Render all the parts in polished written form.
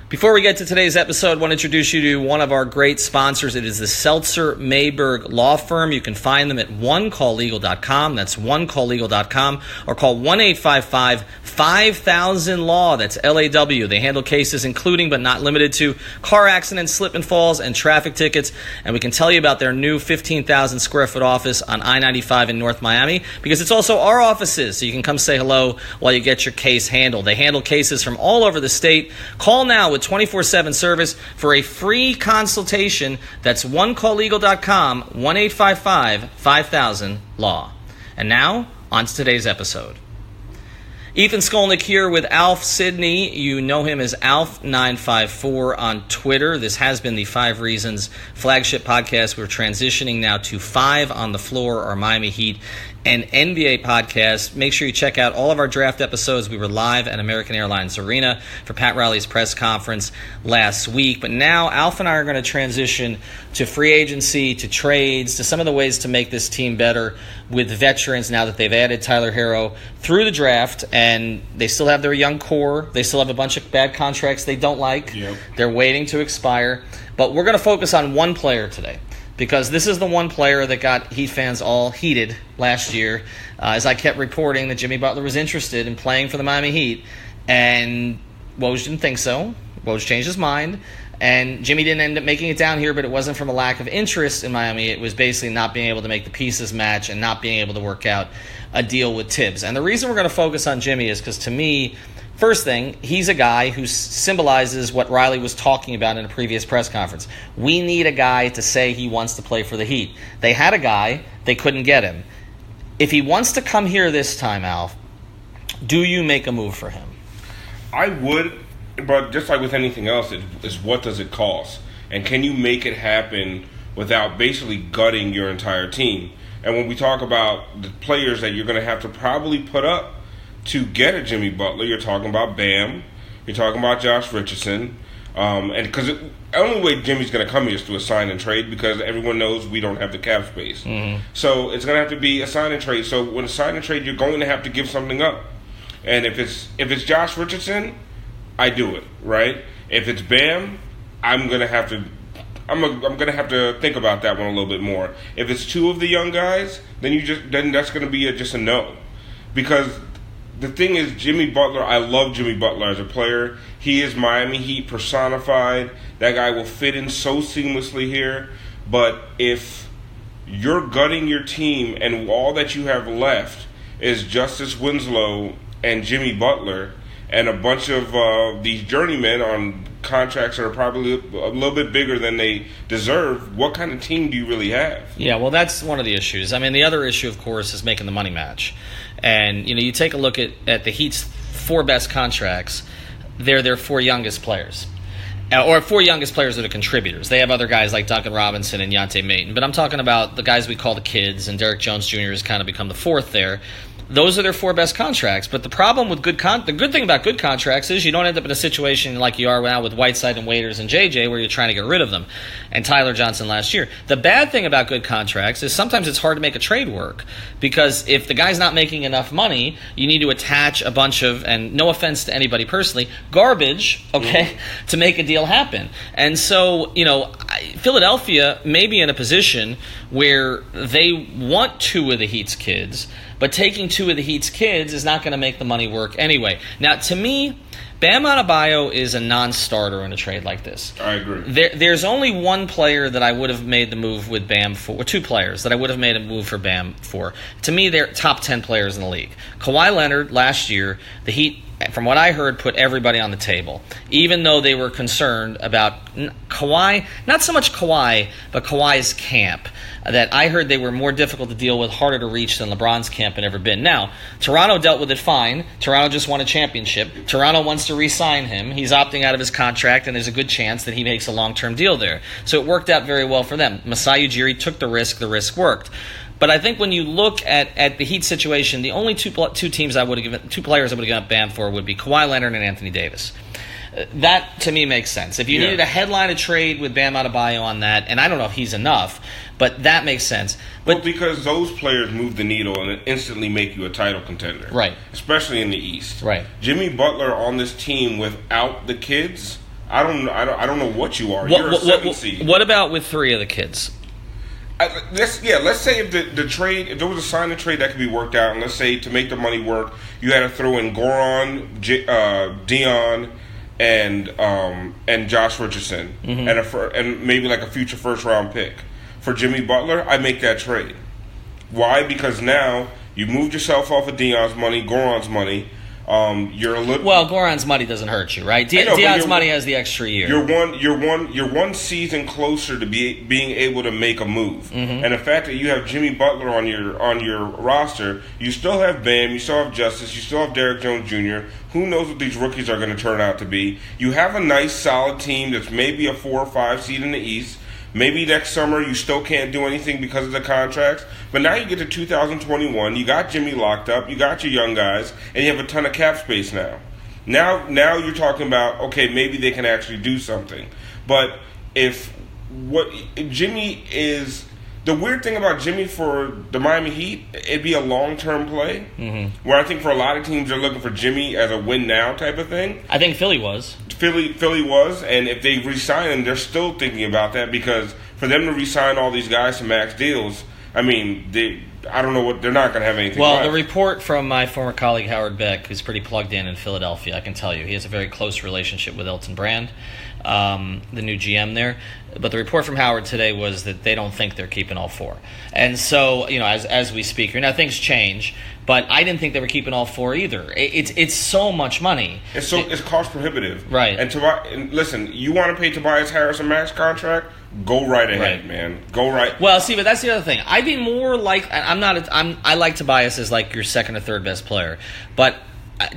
Before we get to today's episode, I want to introduce you to one of our great sponsors. It is the Seltzer Mayberg Law Firm. You can find them at onecalllegal.com. That's onecalllegal.com, or call 1-855-5000-LAW. That's LAW. They handle cases including but not limited to car accidents, slip and falls, and traffic tickets. And we can tell you about their new 15,000 square foot office on I-95 in North Miami, because it's also our offices, so you can come say hello while you get your case handled. They handle cases from all over the state. Call now with 24/7 service for a free consultation. That's onecalllegal.com, 1-855-5000-LAW. And now, on to today's episode. Ethan Skolnick here with Alf Sidney. You know him as Alf954 on Twitter. This has been the 5 Reasons flagship podcast. We're transitioning now to 5 on the Floor, our Miami Heat and NBA podcast. Make sure you check out all of our draft episodes. We were live at American Airlines Arena for Pat Riley's press conference last week. But now Alf and I are going to transition to free agency, to trades, to some of the ways to make this team better with veterans now that they've added Tyler Herro through the draft, and they still have their young core. They still have a bunch of bad contracts they don't like. Yep. They're waiting to expire. But we're going to focus on one player today, because this is the one player that got Heat fans all heated last year, as I kept reporting that Jimmy Butler was interested in playing for the Miami Heat, and Woj didn't think so. Woj changed his mind, and Jimmy didn't end up making it down here, but it wasn't from a lack of interest in Miami. It was basically not being able to make the pieces match and not being able to work out a deal with Tibbs. And the reason we're going to focus on Jimmy is because, to me, first thing, he's a guy who symbolizes what Riley was talking about in a previous press conference. We need a guy to say he wants to play for the Heat. They had a guy, they couldn't get him. If he wants to come here this time, Alf, do you make a move for him? I would, but just like with anything else, it's what does it cost? And can you make it happen without basically gutting your entire team? And when we talk about the players that you're going to have to probably put up to get a Jimmy Butler, you're talking about Bam, you're talking about Josh Richardson, and because the only way Jimmy's going to come here is through a sign and trade, because everyone knows we don't have the cap space. Mm-hmm. So it's going to have to be a sign and trade. So when a sign and trade, you're going to have to give something up. And if it's Josh Richardson, I do it, right? If it's Bam, I'm going to have to think about that one a little bit more. If it's 2 of the young guys, then that's going to be just a no, because the thing is, Jimmy Butler, I love Jimmy Butler as a player. He is Miami Heat personified. That guy will fit in so seamlessly here. But if you're gutting your team and all that you have left is Justice Winslow and Jimmy Butler and a bunch of these journeymen on contracts that are probably a little bit bigger than they deserve, what kind of team do you really have? Yeah, well, that's one of the issues. I mean, the other issue, of course, is making the money match. And, you take a look at the Heat's 4 best contracts, they're their 4 youngest players. Or 4 youngest players that are contributors. They have other guys like Duncan Robinson and Yonte Maton. But I'm talking about the guys we call the kids, and Derrick Jones Jr. has kind of become the 4th there. Those are their 4 best contracts. But the problem with the good thing about good contracts is you don't end up in a situation like you are now with Whiteside and Waiters and JJ, where you're trying to get rid of them, and Tyler Johnson last year. The bad thing about good contracts is sometimes it's hard to make a trade work, because if the guy's not making enough money, you need to attach a bunch of, and no offense to anybody personally, garbage, okay, to make a deal happen. And so, Philadelphia may be in a position where they want 2 of the Heat's kids, but taking 2 of the Heat's kids is not going to make the money work anyway. Now, to me, Bam Adebayo is a non-starter in a trade like this. I agree. There's only one player that I would have made the move with Bam for, or 2 players that I would have made a move for Bam for. To me, they're top 10 players in the league. Kawhi Leonard, last year, the Heat, from what I heard, put everybody on the table, even though they were concerned about Kawhi, not so much Kawhi, but Kawhi's camp, that I heard they were more difficult to deal with, harder to reach than LeBron's camp had ever been. Now, Toronto dealt with it fine. Toronto just won a championship. Toronto wants to re-sign him. He's opting out of his contract, and there's a good chance that he makes a long-term deal there. So it worked out very well for them. Masai Ujiri took the risk worked. But I think when you look at the Heat situation, the only two players I would have given up Bam for would be Kawhi Leonard and Anthony Davis. That, to me, makes sense. If you needed a headline, a trade with Bam Adebayo on that, and I don't know if he's enough, but that makes sense. But because those players move the needle and instantly make you a title contender. Right. Especially in the East. Right. Jimmy Butler on this team without the kids I don't know what you are. You're a 7 seed. What about with 3 of the kids? Let's say if the trade, if there was a sign and trade that could be worked out, and let's say to make the money work, you had to throw in Goran, Dion, and Josh Richardson, and maybe like a future first round pick for Jimmy Butler. I make that trade. Why? Because now you moved yourself off of Dion's money, Goran's money. You're a little Goran's money doesn't hurt you, right? Dion's money has the extra year. You're one season closer to being able to make a move, and the fact that you have Jimmy Butler on your roster, you still have Bam, you still have Justice, you still have Derrick Jones Jr. Who knows what these rookies are going to turn out to be? You have a nice, solid team that's maybe a 4 or 5 seed in the East. Maybe next summer you still can't do anything because of the contracts. But now you get to 2021, you got Jimmy locked up, you got your young guys, and you have a ton of cap space now. Now you're talking about, okay, maybe they can actually do something. But if Jimmy is... The weird thing about Jimmy for the Miami Heat, it'd be a long-term play, where I think for a lot of teams they're looking for Jimmy as a win-now type of thing. I think Philly was. Philly was, and if they re-sign him, they're still thinking about that, because for them to re-sign all these guys to max deals, I mean, I don't know what they're not going to have anything. Well, left. The report from my former colleague Howard Beck, who's pretty plugged in Philadelphia, I can tell you, he has a very close relationship with Elton Brand, the new GM there. But the report from Howard today was that they don't think they're keeping all 4. And so, as we speak here, now things change, but I didn't think they were keeping all 4 either. It's so much money. It's cost prohibitive, right? And listen, you want to pay Tobias Harris a max contract? Go right ahead, man. Go right. Well, see, but that's the other thing. I'd be more like I like Tobias as like your second or third best player, but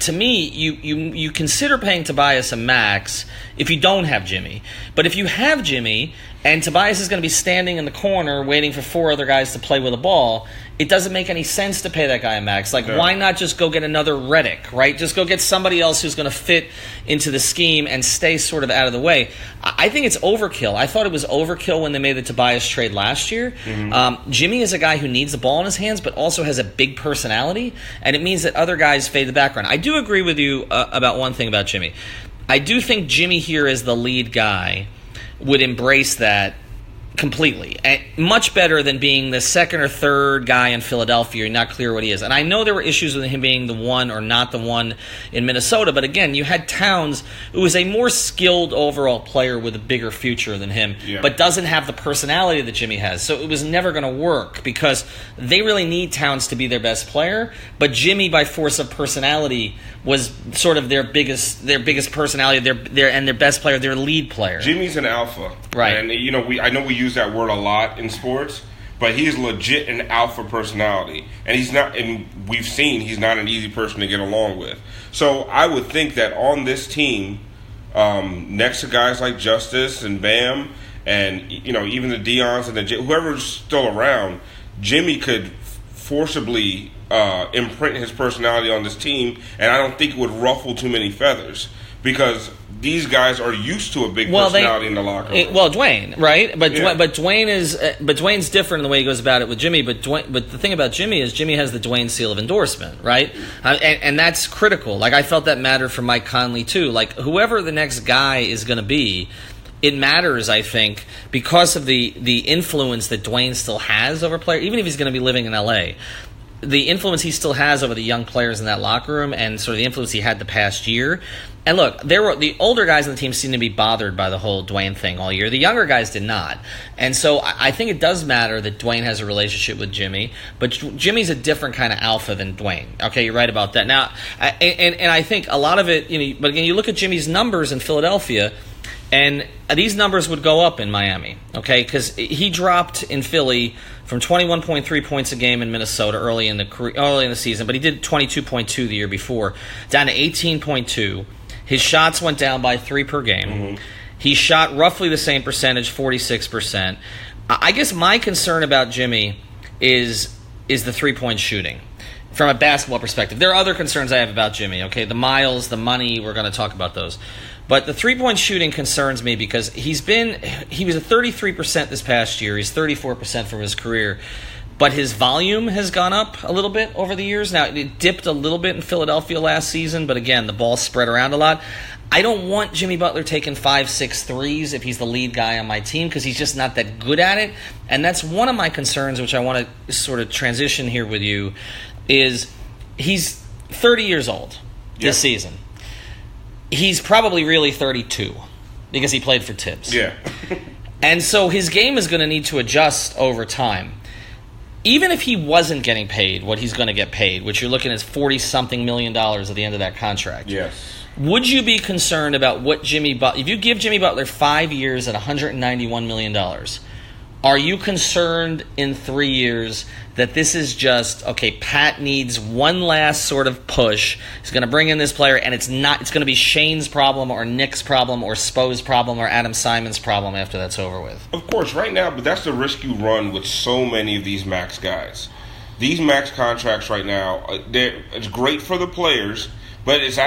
to me, you consider paying Tobias a max if you don't have Jimmy. But if you have Jimmy and Tobias is going to be standing in the corner waiting for 4 other guys to play with a ball, it doesn't make any sense to pay that guy a max. Like, why not just go get another Redick, right? Just go get somebody else who's going to fit into the scheme and stay sort of out of the way. I think it's overkill. I thought it was overkill when they made the Tobias trade last year. Jimmy is a guy who needs the ball in his hands but also has a big personality, and it means that other guys fade the background. I do agree with you about one thing about Jimmy. I do think Jimmy here as the lead guy would embrace that completely. And much better than being the second or third guy in Philadelphia. You're not clear what he is. And I know there were issues with him being the one or not the one in Minnesota, but again, you had Towns, who is a more skilled overall player with a bigger future than him, but doesn't have the personality that Jimmy has. So it was never going to work because they really need Towns to be their best player, but Jimmy, by force of personality, was sort of their biggest personality, their best player, their lead player. Jimmy's an alpha, right? And I know we use that word a lot in sports, but he's legit an alpha personality, and he's not. And we've seen he's not an easy person to get along with. So I would think that on this team, next to guys like Justice and Bam, and even the Deons and whoever's still around, Jimmy could forcibly imprint his personality on this team, and I don't think it would ruffle too many feathers because these guys are used to a big personality in the locker room. Dwayne, right? But Dwayne's different in the way he goes about it with Jimmy. But the thing about Jimmy is Jimmy has the Dwayne seal of endorsement, right? And that's critical. Like, I felt that mattered for Mike Conley too. Like, whoever the next guy is going to be, it matters, I think, because of the influence that Dwayne still has over players, even if he's going to be living in L.A., the influence he still has over the young players in that locker room and sort of the influence he had the past year. And look, the older guys on the team seemed to be bothered by the whole Dwayne thing all year. The younger guys did not. And so I think it does matter that Dwayne has a relationship with Jimmy, but Jimmy's a different kind of alpha than Dwayne. Okay, you're right about that. Now, and I think a lot of it, but again, you look at Jimmy's numbers in Philadelphia, and these numbers would go up in Miami, okay? Because he dropped in Philly from 21.3 points a game in Minnesota early in the season, but he did 22.2 the year before, down to 18.2. His shots went down by 3 per game. He shot roughly the same percentage, 46%. I guess my concern about Jimmy is the 3-point shooting from a basketball perspective. There are other concerns I have about Jimmy, okay? The miles, the money, we're going to talk about those. But the 3-point shooting concerns me because he was at 33% this past year. He's 34% from his career. But his volume has gone up a little bit over the years. Now, it dipped a little bit in Philadelphia last season, but again, the ball spread around a lot. I don't want Jimmy Butler taking 5-6 threes if he's the lead guy on my team because he's just not that good at it. And that's one of my concerns, which I want to sort of transition here with you, is he's 30 years old this season. He's probably really 32 because he played for Tibbs. Yeah. And so his game is going to need to adjust over time. Even if he wasn't getting paid what he's going to get paid, which you're looking at $40-something million at the end of that contract. Yes. Would you be concerned about what Jimmy Butler... If you give Jimmy Butler 5 years at $191 million, are you concerned in 3 years that this is just, okay, Pat needs one last sort of push. He's going to bring in this player, and it's going to be Shane's problem or Nick's problem or Spo's problem or Adam Simon's problem after that's over with? Of course, right now, but that's the risk you run with so many of these max guys. These max contracts right now, it's great for the players, but it's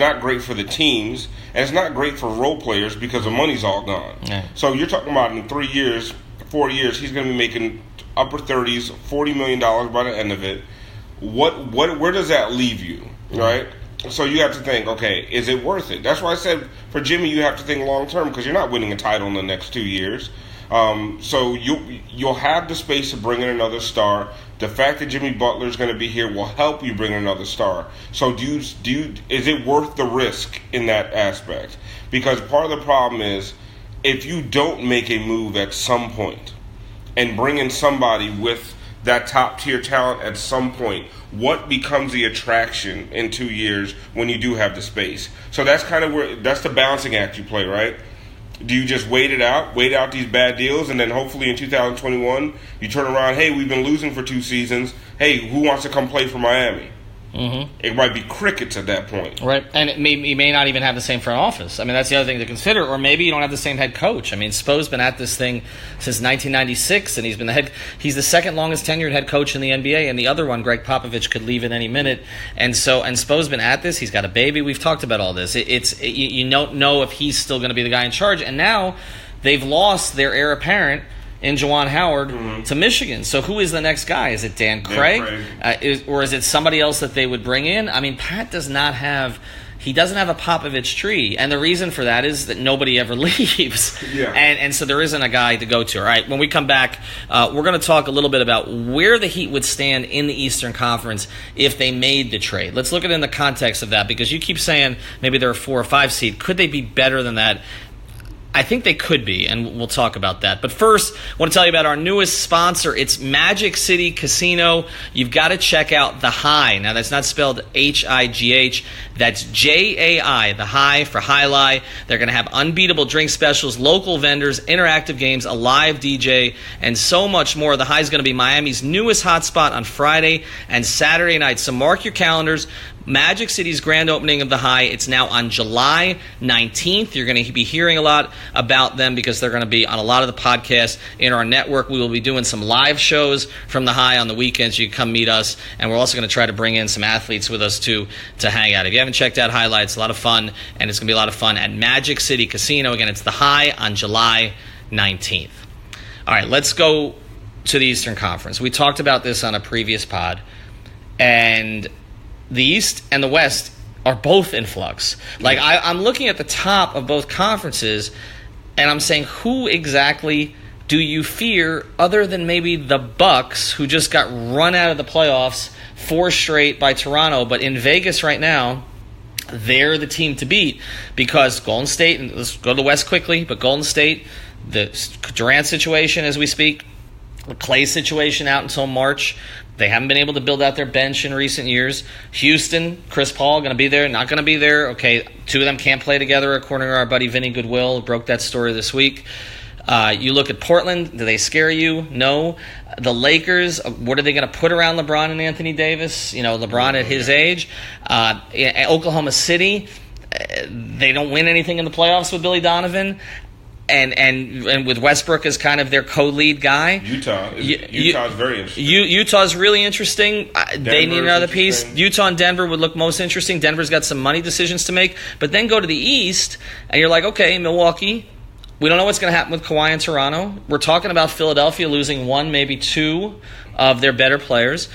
not great for the teams, and it's not great for role players because the money's all gone. Yeah. So you're talking about in 3 years, 4 years, he's going to be making upper 30s, $40 million by the end of it. Where does that leave you, right? So you have to think, okay, is it worth it? That's why I said for Jimmy, you have to think long term because you're not winning a title in the next 2 years. So you'll have the space to bring in another star. The fact that Jimmy Butler is going to be here will help you bring in another star. So is it worth the risk in that aspect? Because part of the problem is if you don't make a move at some point and bring in somebody with that top tier talent at some point, what becomes the attraction in 2 years when you do have the space? So that's kind of that's the balancing act you play, right? Do you just wait out these bad deals, and then hopefully in 2021 you turn around, hey, we've been losing for 2 seasons. Hey, who wants to come play for Miami? Mm-hmm. It might be crickets at that point. Right, and you may not even have the same front office. I mean, that's the other thing to consider. Or maybe you don't have the same head coach. I mean, Spo's been at this thing since 1996, and he's the second longest tenured head coach in the NBA, and the other one, Greg Popovich, could leave at any minute. And Spo's been at this. He's got a baby. We've talked about all this. You don't know if he's still going to be the guy in charge. And now they've lost their heir apparent in Juwan Howard to Michigan. So who is the next guy? Is it Dan Craig? Or is it somebody else that they would bring in? I mean, Pat doesn't have a Popovich tree. And the reason for that is that nobody ever leaves. Yeah. And so there isn't a guy to go to. All right, when we come back, we're going to talk a little bit about where the Heat would stand in the Eastern Conference if they made the trade. Let's look at it in the context of that, because you keep saying maybe they're a 4 or 5 seed. Could they be better than that? I think they could be, and we'll talk about that. But first, I want to tell you about our newest sponsor. It's Magic City Casino. You've got to check out The High. Now, that's not spelled H-I-G-H. That's J-A-I, The High for High-Lie. They're going to have unbeatable drink specials, local vendors, interactive games, a live DJ, and so much more. The High is going to be Miami's newest hotspot on Friday and Saturday night. So mark your calendars. Magic City's grand opening of The High, it's now on July 19th. You're going to be hearing a lot about them because they're going to be on a lot of the podcasts in our network. We will be doing some live shows from The High on the weekends. You can come meet us, and we're also going to try to bring in some athletes with us, too, to hang out. If you haven't checked out Highlights, a lot of fun, and it's going to be a lot of fun at Magic City Casino. Again, it's The High on July 19th. All right, let's go to the Eastern Conference. We talked about this on a previous pod, and the East and the West are both in flux. Like, I'm looking at the top of both conferences, and I'm saying, who exactly do you fear other than maybe the Bucks, who just got run out of the playoffs 4 straight by Toronto? But in Vegas right now, they're the team to beat because Golden State, and let's go to the West quickly, but Golden State, the Durant situation as we speak, the Clay situation out until March. They haven't been able to build out their bench in recent years. Houston, Chris Paul, going to be there, not going to be there. Okay, 2 of them can't play together, according to our buddy Vinny Goodwill, who broke that story this week. You look at Portland, do they scare you? No. The Lakers, what are they going to put around LeBron and Anthony Davis? You know, LeBron at his age. Oklahoma City, they don't win anything in the playoffs with Billy Donovan. And with Westbrook as kind of their co-lead guy. Utah's very interesting. Utah's really interesting. They need another piece. Utah and Denver would look most interesting. Denver's got some money decisions to make. But then go to the East, and you're like, okay, Milwaukee. We don't know what's going to happen with Kawhi in Toronto. We're talking about Philadelphia losing 1, maybe 2 of their better players.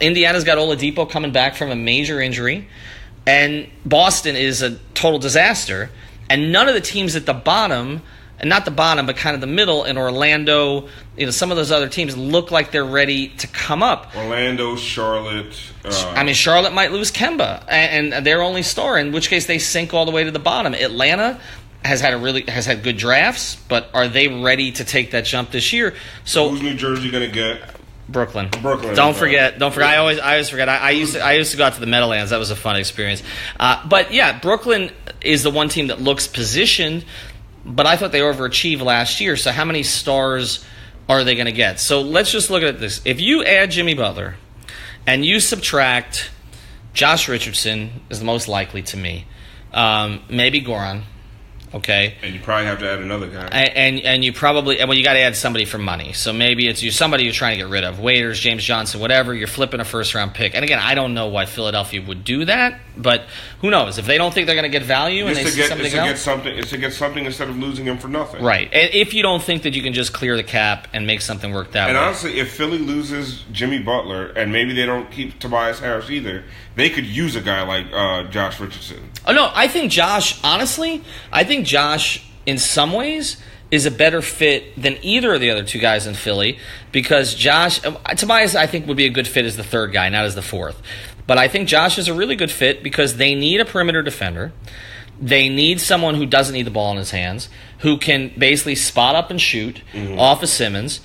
Indiana's got Oladipo coming back from a major injury. and Boston is a total disaster. And none of the teams at the bottom, and not the bottom, but kind of the middle, in Orlando, some of those other teams look like they're ready to come up. Orlando, Charlotte. Charlotte might lose Kemba, and their only star, in which case they sink all the way to the bottom. Atlanta has had good drafts, but are they ready to take that jump this year? So who's New Jersey going to get? Brooklyn. Don't forget. I always forget. I used to go out to the Meadowlands. That was a fun experience. But yeah, Brooklyn is the one team that looks positioned, but I thought they overachieved last year. So how many stars are they going to get? So let's just look at this. If you add Jimmy Butler and you subtract Josh Richardson, is the most likely to me, maybe Goran. Okay, and you probably have to add another guy, and you probably you got to add somebody for money. So maybe it's somebody you're trying to get rid of, Waiters, James Johnson, whatever. You're flipping a first round pick, and again, I don't know why Philadelphia would do that, but who knows? If they don't think they're going to get value and they see something else, it's to get something instead of losing him for nothing, right? And if you don't think that you can just clear the cap and make something work that way, and honestly, if Philly loses Jimmy Butler and maybe they don't keep Tobias Harris either, they could use a guy like Josh Richardson. Oh no, I think Josh in some ways is a better fit than either of the other two guys in Philly, because Tobias I think would be a good fit as the third guy, not as the fourth. But I think Josh is a really good fit because they need a perimeter defender. They need someone who doesn't need the ball in his hands, who can basically spot up and shoot off of Simmons,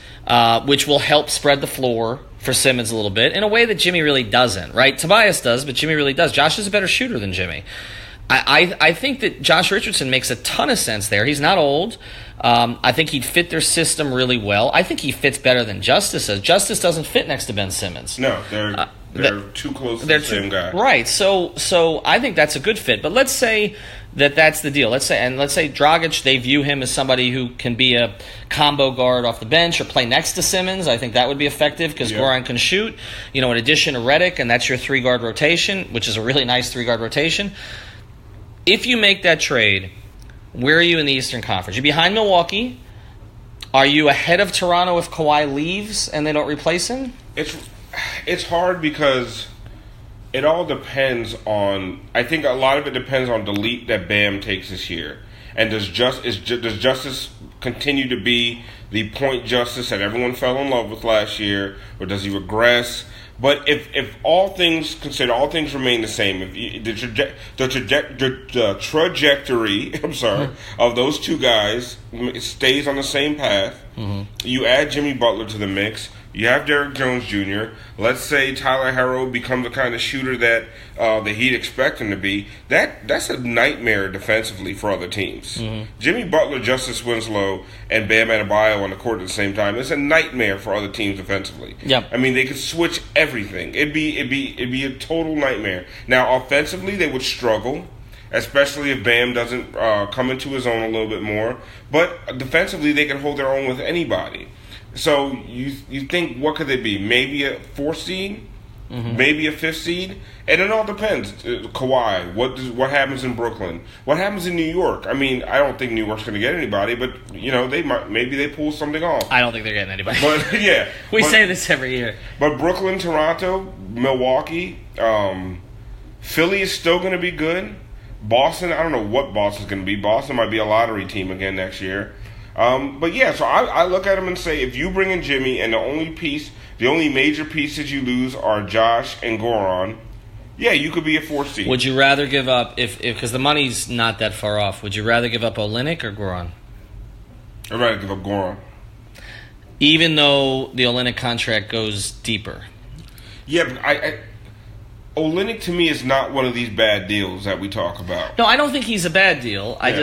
which will help spread the floor for Simmons a little bit in a way that Jimmy really doesn't, right? Tobias does, but Jimmy really does. Josh is a better shooter than Jimmy. I think that Josh Richardson makes a ton of sense there. He's not old. I think he'd fit their system really well. I think he fits better than Justice does. Justice doesn't fit next to Ben Simmons. No, they're too close to the same guy. Right. So I think that's a good fit. But let's say that's the deal. Let's say Dragic, they view him as somebody who can be a combo guard off the bench or play next to Simmons. I think that would be effective because Goran can shoot. In addition to Redick, and that's your 3-guard rotation, which is a really nice 3-guard rotation. If you make that trade, where are you in the Eastern Conference? You're behind Milwaukee. Are you ahead of Toronto if Kawhi leaves and they don't replace him? It's hard because it all depends on. I think a lot of it depends on the leap that Bam takes this year. And does Justice continue to be the point Justice that everyone fell in love with last year, or does he regress? But if all things considered, all things remain the same, if the trajectory, of those two guys stays on the same path, you add Jimmy Butler to the mix, you have Derrick Jones Jr., let's say Tyler Herro becomes the kind of shooter that the Heat expect him to be, that's a nightmare defensively for other teams. Jimmy Butler, Justice Winslow, and Bam Adebayo on the court at the same time, it's a nightmare for other teams defensively. Yep. I mean, they could switch everything. It'd be a total nightmare. Now, offensively, they would struggle, especially if Bam doesn't come into his own a little bit more. But defensively, they can hold their own with anybody. So you think, what could they be? Maybe a 4th seed? Maybe a 5th seed? And it all depends. Kawhi, what happens in Brooklyn? What happens in New York? I mean, I don't think New York's going to get anybody, but maybe they pull something off. I don't think they're getting anybody. But yeah, we say this every year. But Brooklyn, Toronto, Milwaukee, Philly is still going to be good. Boston, I don't know what Boston's going to be. Boston might be a lottery team again next year. But yeah, so I look at them and say, if you bring in Jimmy and the only major pieces you lose are Josh and Goran, yeah, you could be a 4th seed. Would you rather give up, because the money's not that far off, would you rather give up Olynyk or Goran? I'd rather give up Goran. Even though the Olynyk contract goes deeper? Yeah, but Olynyk to me is not one of these bad deals that we talk about. No, I don't think he's a bad deal. I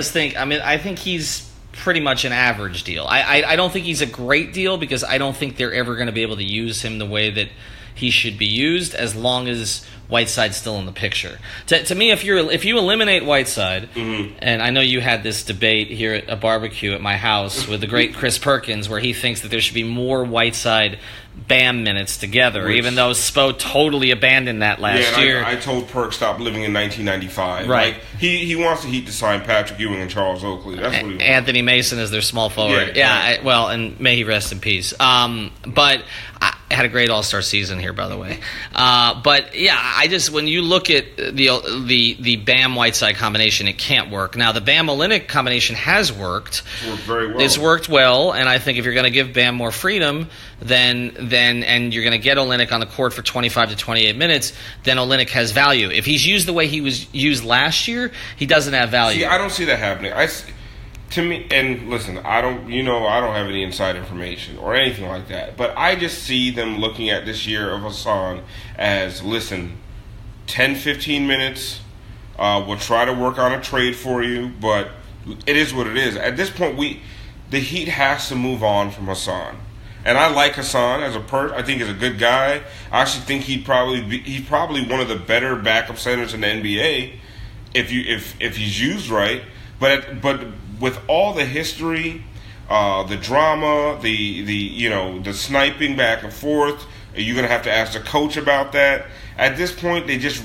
think he's pretty much an average deal. I don't think he's a great deal because I don't think they're ever going to be able to use him the way that he should be used as long as Whiteside's still in the picture. To me, if you eliminate Whiteside, and I know you had this debate here at a barbecue at my house with the great Chris Perkins where he thinks that there should be more Whiteside Bam minutes together, even though Spo totally abandoned that last year. I told Perk stop living in 1995. Right. Like, he wants the Heat to sign Patrick Ewing and Charles Oakley. That's what he wants. Anthony Mason is their small forward. Yeah, right. And may he rest in peace. But had a great All-Star season here, by the way. But yeah, when you look at the Bam Whiteside combination, it can't work. Now the Bam Olynyk combination has worked. It's worked very well. It's worked well, and I think if you're going to give Bam more freedom, then and you're going to get Olynyk on the court for 25 to 28 minutes, then Olynyk has value. If he's used the way he was used last year, he doesn't have value. See, I don't see that happening. To me, and listen, I don't have any inside information or anything like that, but I just see them looking at this year of Hassan as, listen, 10, 15 minutes, we'll try to work on a trade for you, but it is what it is. At this point, the Heat has to move on from Hassan. And I like Hassan as a person. I think he's a good guy. I actually think he's probably one of the better backup centers in the NBA if he's used right. But with all the history, the drama, the sniping back and forth, you're gonna have to ask the coach about that. At this point, with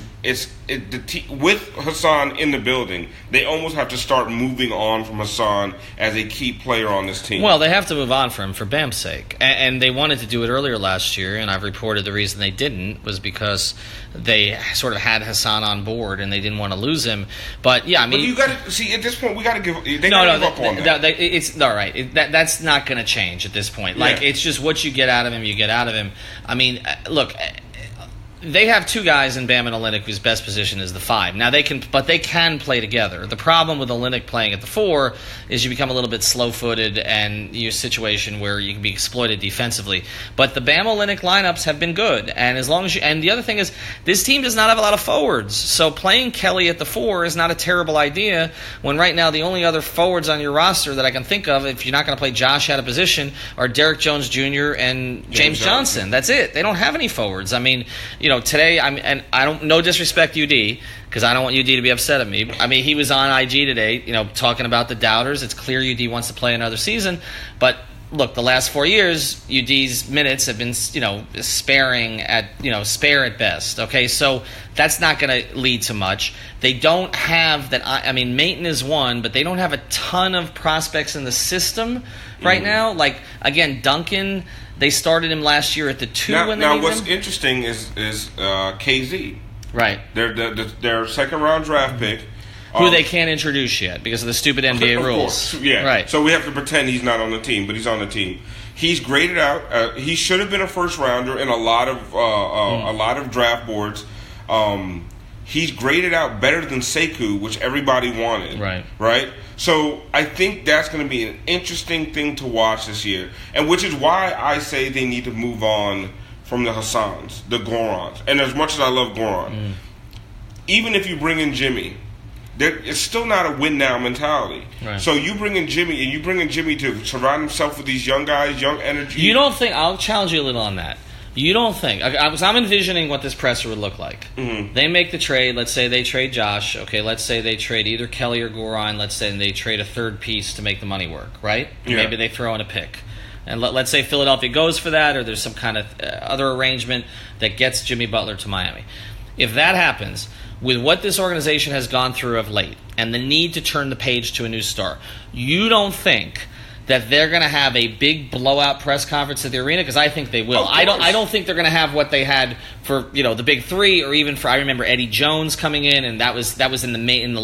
Hassan in the building, they almost have to start moving on from Hassan as a key player on this team. Well, they have to move on from him for Bam's sake. And they wanted to do it earlier last year, and I've reported the reason they didn't was because they sort of had Hassan on board and they didn't want to lose him. But yeah, I mean, but you got to see at this point we got to give. They no, give up on that. It's all right. That's not going to change at this point. Like it's just what you get out of him. You get out of him. I mean, look. They have two guys in Bam and Olynyk whose best position is the 5. Now they can play together. The problem with Olynyk playing at the 4 is you become a little bit slow-footed and you're a situation where you can be exploited defensively. But the Bam Olynyk lineups have been good, and as long as and the other thing is this team does not have a lot of forwards. So playing Kelly at the 4 is not a terrible idea. When right now the only other forwards on your roster that I can think of, if you're not going to play Josh out of position, are Derrick Jones Jr. and James Johnson. That's it. They don't have any forwards. I mean, today, no disrespect UD, because I don't want UD to be upset at me. I mean, he was on IG today, talking about the doubters. It's clear UD wants to play another season, but look, the last 4 years, UD's minutes have been, spare at best. Okay, so that's not going to lead to much. They don't have that. I mean, Mayton is one, but they don't have a ton of prospects in the system right now. Like again, Duncan. They started him last year at the 2 when they needed him. Now, what's interesting is KZ. Right. Their second-round draft pick. Who they can't introduce yet because of the stupid NBA rules. Course, yeah. Right. So we have to pretend he's not on the team, but he's on the team. He's graded out. He should have been a first-rounder in a lot of draft boards. He's graded out better than Sekou, which everybody wanted. Right? So I think that's going to be an interesting thing to watch this year, and which is why I say they need to move on from the Hassans, the Gorons. And as much as I love Goron, even if you bring in Jimmy, it's still not a win-now mentality. Right. So you bring in Jimmy, and you bring in Jimmy to surround himself with these young guys, young energy. You don't think – I'll challenge you a little on that. You don't think – I'm envisioning what this presser would look like. Mm-hmm. They make the trade. Let's say they trade Josh. Okay, let's say they trade either Kelly or Goran. Let's say they trade a third piece to make the money work, right? Yeah. Maybe they throw in a pick. And let's say Philadelphia goes for that, or there's some kind of other arrangement that gets Jimmy Butler to Miami. If that happens, with what this organization has gone through of late and the need to turn the page to a new star, you don't think that they're going to have a big blowout press conference at the arena? Because I think they will. I don't think they're going to have what they had for the big 3, or even for, I remember Eddie Jones coming in, and that was in the main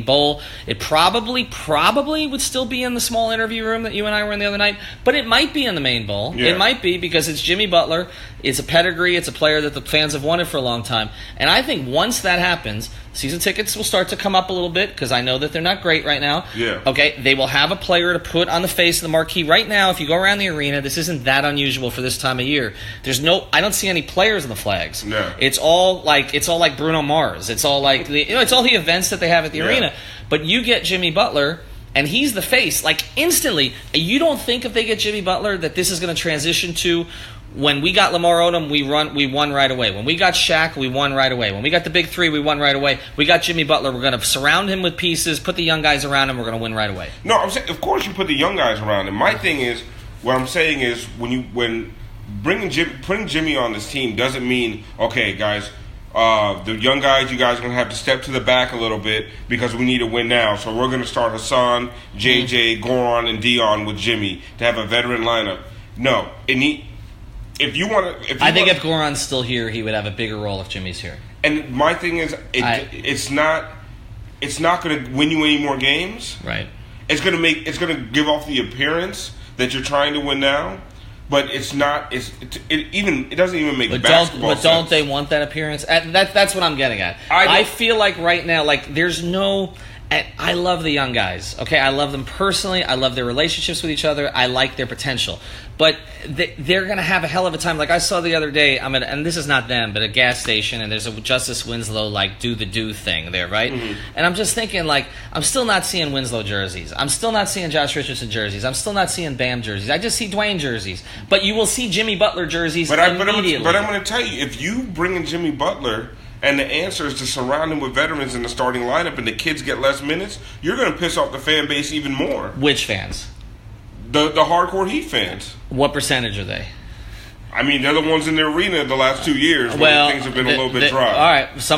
bowl. It probably would still be in the small interview room that you and I were in the other night, but it might be in the main bowl. Yeah. It might be because it's Jimmy Butler. It's a pedigree. It's a player that the fans have wanted for a long time. And I think once that happens, season tickets will start to come up a little bit because I know that they're not great right now. Yeah. Okay, they will have a player to put on the face of the marquee. Right now, if you go around the arena, this isn't that unusual for this time of year. I don't see any players in the flags. No. It's all like Bruno Mars. It's all like it's all the events that they have at the arena. But you get Jimmy Butler, and he's the face. Like instantly, you don't think if they get Jimmy Butler that this is going to transition to when we got Lamar Odom, we won right away. When we got Shaq, we won right away. When we got the big 3, we won right away. We got Jimmy Butler. We're going to surround him with pieces, put the young guys around him. We're going to win right away. No, I'm saying, of course, you put the young guys around him. My thing is, what I'm saying is, when putting Jimmy on this team doesn't mean, okay, guys, the young guys, you guys are going to have to step to the back a little bit because we need to win now. So we're going to start Hassan, JJ, Goran, and Dion with Jimmy to have a veteran lineup. No, if you want to, I think if Goran's still here, he would have a bigger role if Jimmy's here. And my thing is, it's not going to win you any more games. Right. It's going to give off the appearance that you're trying to win now, but it's not. It doesn't even make basketball sense. But don't they want that appearance? That's what I'm getting at. I feel like right now, like there's no. I love the young guys. Okay, I love them personally. I love their relationships with each other. I like their potential. But they're going to have a hell of a time. Like I saw the other day, and this is not them, but a gas station, and there's a Justice Winslow like do the do thing there, right? Mm-hmm. And I'm just thinking, like, I'm still not seeing Winslow jerseys. I'm still not seeing Josh Richardson jerseys. I'm still not seeing Bam jerseys. I just see Dwayne jerseys. But you will see Jimmy Butler jerseys immediately. But I'm going to tell you, if you bring in Jimmy Butler and the answer is to surround him with veterans in the starting lineup and the kids get less minutes, you're going to piss off the fan base even more. Which fans? The hardcore Heat fans. What percentage are they? I mean, they're the ones in the arena the last 2 years when things have been a little bit dry. All right, a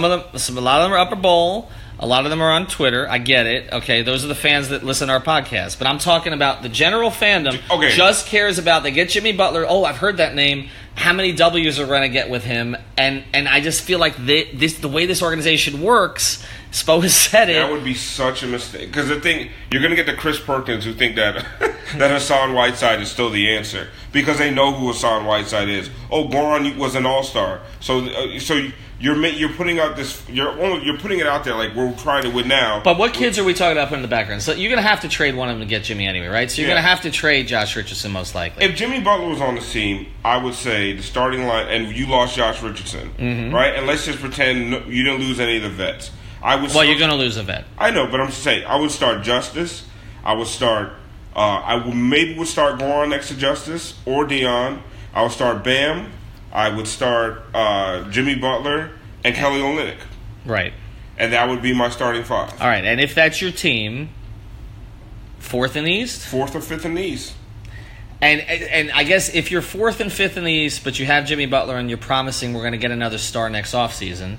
lot of them are Upper Bowl. A lot of them are on Twitter. I get it. Okay, those are the fans that listen to our podcast. But I'm talking about the general fandom. Okay. Just cares about they get Jimmy Butler. Oh, I've heard that name. How many W's are going to get with him? And I just feel like the way this organization works, Spo has said it. That would be such a mistake. Because the thing, you're going to get the Chris Perkins who think that that Hassan Whiteside is still the answer. Because they know who Hassan Whiteside is. Oh, Goran was an all-star. So you're putting out this. You're putting it out there like we're trying to win now. But what kids are we talking about putting in the background? So you're going to have to trade one of them to get Jimmy anyway, right? So you're going to have to trade Josh Richardson most likely. If Jimmy Butler was on the team, I would say the starting line, and you lost Josh Richardson, right? And let's just pretend you didn't lose any of the vets. You're going to lose a vet. I know, but I'm just saying I would start Justice. I would start. Would start Goran next to Justice or Dion. I would start Bam. I would start Jimmy Butler and Kelly Olynyk. Right. And that would be my starting five. All right, and if that's your team, fourth in the East? Fourth or fifth in the East. And I guess if you're fourth and fifth in the East, but you have Jimmy Butler and you're promising we're going to get another star next offseason,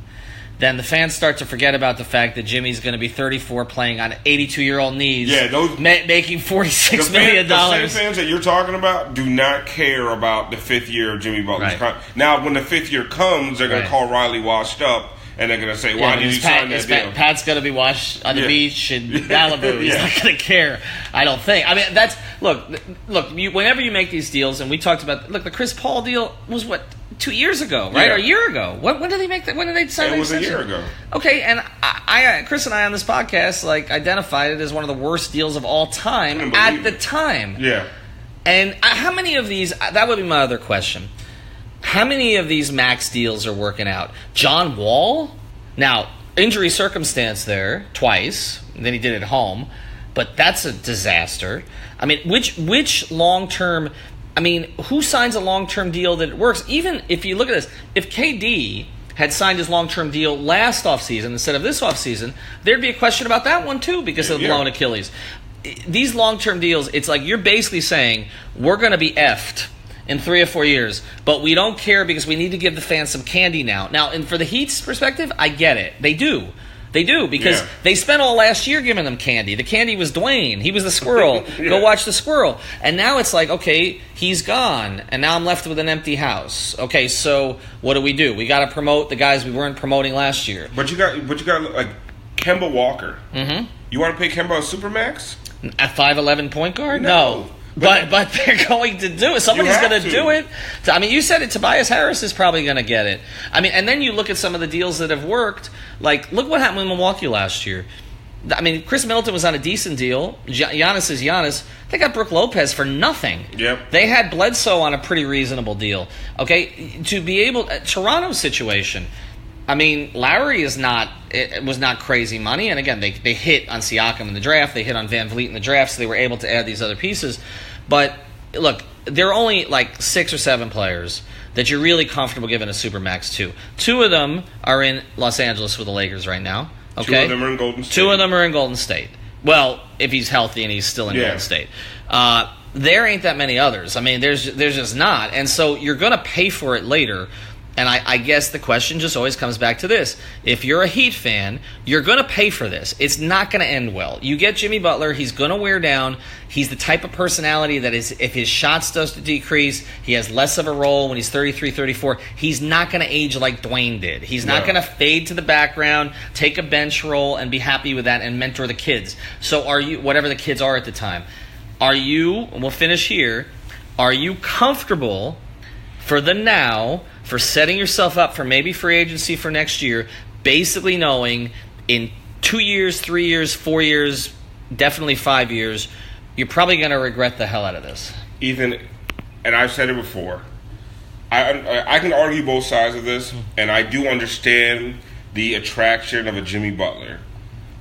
then the fans start to forget about the fact that Jimmy's going to be 34 playing on 82-year-old knees, making $46 million. The same fans that you're talking about do not care about the fifth year of Jimmy Butler's contract. Now, when the fifth year comes, they're going to call Riley washed up, and they're going to say, why did you sign that deal? Pat's going to be washed on the beach in Malibu. He's not going to care, I don't think. I mean, that's – look, whenever you make these deals, and we talked about – look, the Chris Paul deal was what – 2 years ago, right? Or a year ago. When did they make that? When did they sign that? It was a year ago. Okay, and Chris and I on this podcast identified it as one of the worst deals of all time at the time. Yeah. And how many of these? That would be my other question. How many of these max deals are working out? John Wall. Now, injury circumstance there twice. And then he did it at home, but that's a disaster. I mean, which long term? I mean, who signs a long-term deal that works? Even if you look at this, if KD had signed his long-term deal last offseason instead of this offseason, there'd be a question about that one too because of the blown Achilles. These long-term deals, it's like you're basically saying, we're going to be effed in 3 or 4 years, but we don't care because we need to give the fans some candy now. Now, and for the Heat's perspective, I get it. They do. They do, because they spent all last year giving them candy. The candy was Dwayne. He was the squirrel. Go watch the squirrel. And now it's like, okay, he's gone, and now I'm left with an empty house. Okay, so what do? We got to promote the guys we weren't promoting last year. But you got like Kemba Walker. Mm-hmm. You want to pay Kemba a supermax? A 5'11" point guard? No. But they're going to do it. Somebody's going to do it. I mean, you said it. Tobias Harris is probably going to get it. I mean, and then you look at some of the deals that have worked. Like, look what happened in Milwaukee last year. I mean, Chris Middleton was on a decent deal. Giannis is Giannis. They got Brook Lopez for nothing. Yep. They had Bledsoe on a pretty reasonable deal. Okay, to be able Toronto's situation. I mean, Lowry was not crazy money, and again, they hit on Siakam in the draft, they hit on Van Vliet in the draft, so they were able to add these other pieces. But look, there are only like 6 or 7 players that you're really comfortable giving a supermax to. 2 of them are in Los Angeles with the Lakers right now. Okay, 2 of them are in Golden State. 2 of them are in Golden State. Well, if he's healthy and he's still in Golden State. There ain't that many others. I mean, there's just not, and so you're going to pay for it later. And I guess the question just always comes back to this. If you're a Heat fan, you're going to pay for this. It's not going to end well. You get Jimmy Butler, he's going to wear down. He's the type of personality that is, if his shot starts to decrease, he has less of a role when he's 33, 34. He's not going to age like Dwayne did. He's not going to fade to the background, take a bench role, and be happy with that and mentor the kids. So are you, whatever the kids are at the time, are you, and we'll finish here, are you comfortable for the now, for setting yourself up for maybe free agency for next year, basically knowing in 2 years, 3 years, 4 years, definitely 5 years, you're probably going to regret the hell out of this? Ethan, and I've said it before, I can argue both sides of this, and I do understand the attraction of a Jimmy Butler.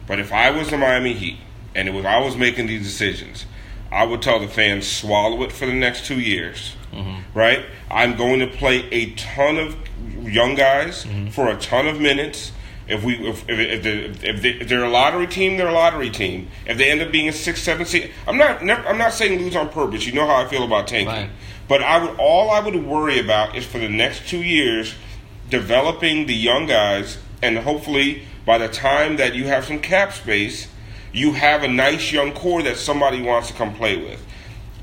But if I was the Miami Heat, and if I was making these decisions, I would tell the fans, swallow it for the next 2 years. Right? I'm going to play a ton of young guys for a ton of minutes. If they're a lottery team, they're a lottery team. If they end up being a 6, 7 seed, I'm not saying lose on purpose. You know how I feel about tanking. Right. But all I would worry about is for the next 2 years developing the young guys, and hopefully by the time that you have some cap space, you have a nice young core that somebody wants to come play with.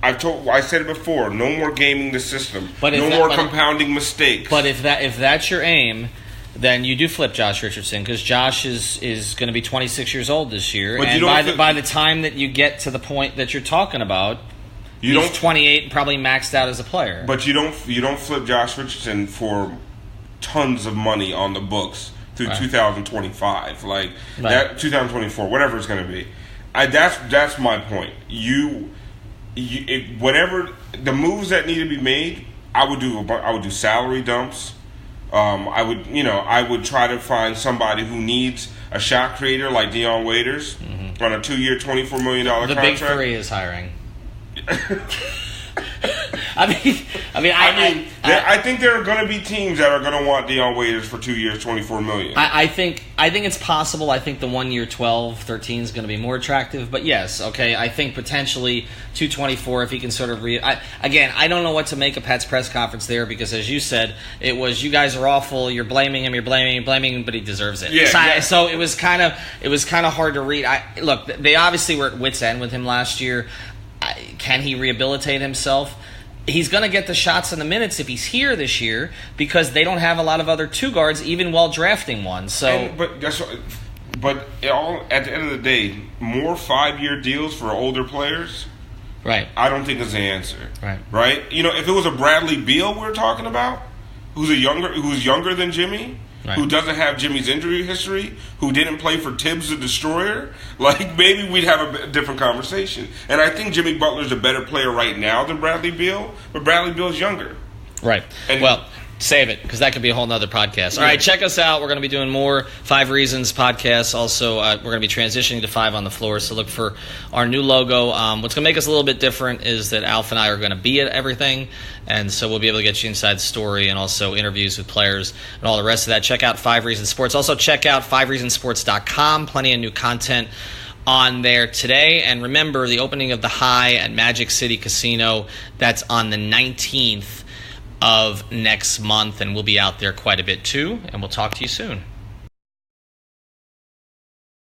I said it before. No more gaming the system. No more compounding mistakes. But if that's your aim, then you do flip Josh Richardson, because Josh is going to be 26 years old this year, but and by the time that you get to the point that you're talking about, he's 28 and probably maxed out as a player. But you don't flip Josh Richardson for tons of money on the books through 2025, that 2024, whatever it's going to be. That's my point. Whatever the moves that need to be made, I would do salary dumps. I would try to find somebody who needs a shot creator like Dion Waiters on a 2-year, $24 million contract. The Big Three is hiring. I think there are going to be teams that are going to want Dion Waiters for 2 years, $24 million. I think it's possible. I think the 1 year 12, 13 is going to be more attractive. But yes, okay, I think potentially 224 if he can sort of I don't know what to make of Pat's press conference there, because as you said, it was, you guys are awful. You're blaming him, but he deserves it. Yeah. So it was kind of hard to read. Look, they obviously were at wit's end with him last year. Can he rehabilitate himself? He's going to get the shots and the minutes if he's here this year, because they don't have a lot of other two guards, even while drafting one. So, at the end of the day, more 5-year deals for older players, right? I don't think is the answer. Right. If it was a Bradley Beal we're talking about, who's younger than Jimmy, who doesn't have Jimmy's injury history, who didn't play for Tibbs the Destroyer, maybe we'd have a different conversation. And I think Jimmy Butler's a better player right now than Bradley Beal, but Bradley Beal's younger. Right. Well, save it, because that could be a whole nother podcast. All right, check us out. We're going to be doing more 5 Reasons podcasts. Also, we're going to be transitioning to 5 on the Floor, so look for our new logo. What's going to make us a little bit different is that Alf and I are going to be at everything, and so we'll be able to get you inside the story and also interviews with players and all the rest of that. Check out 5 Reasons Sports. Also, check out 5reasonsports.com. Plenty of new content on there today. And remember, the opening of the High at Magic City Casino, that's on the 19th of next month, and we'll be out there quite a bit too, and we'll talk to you soon.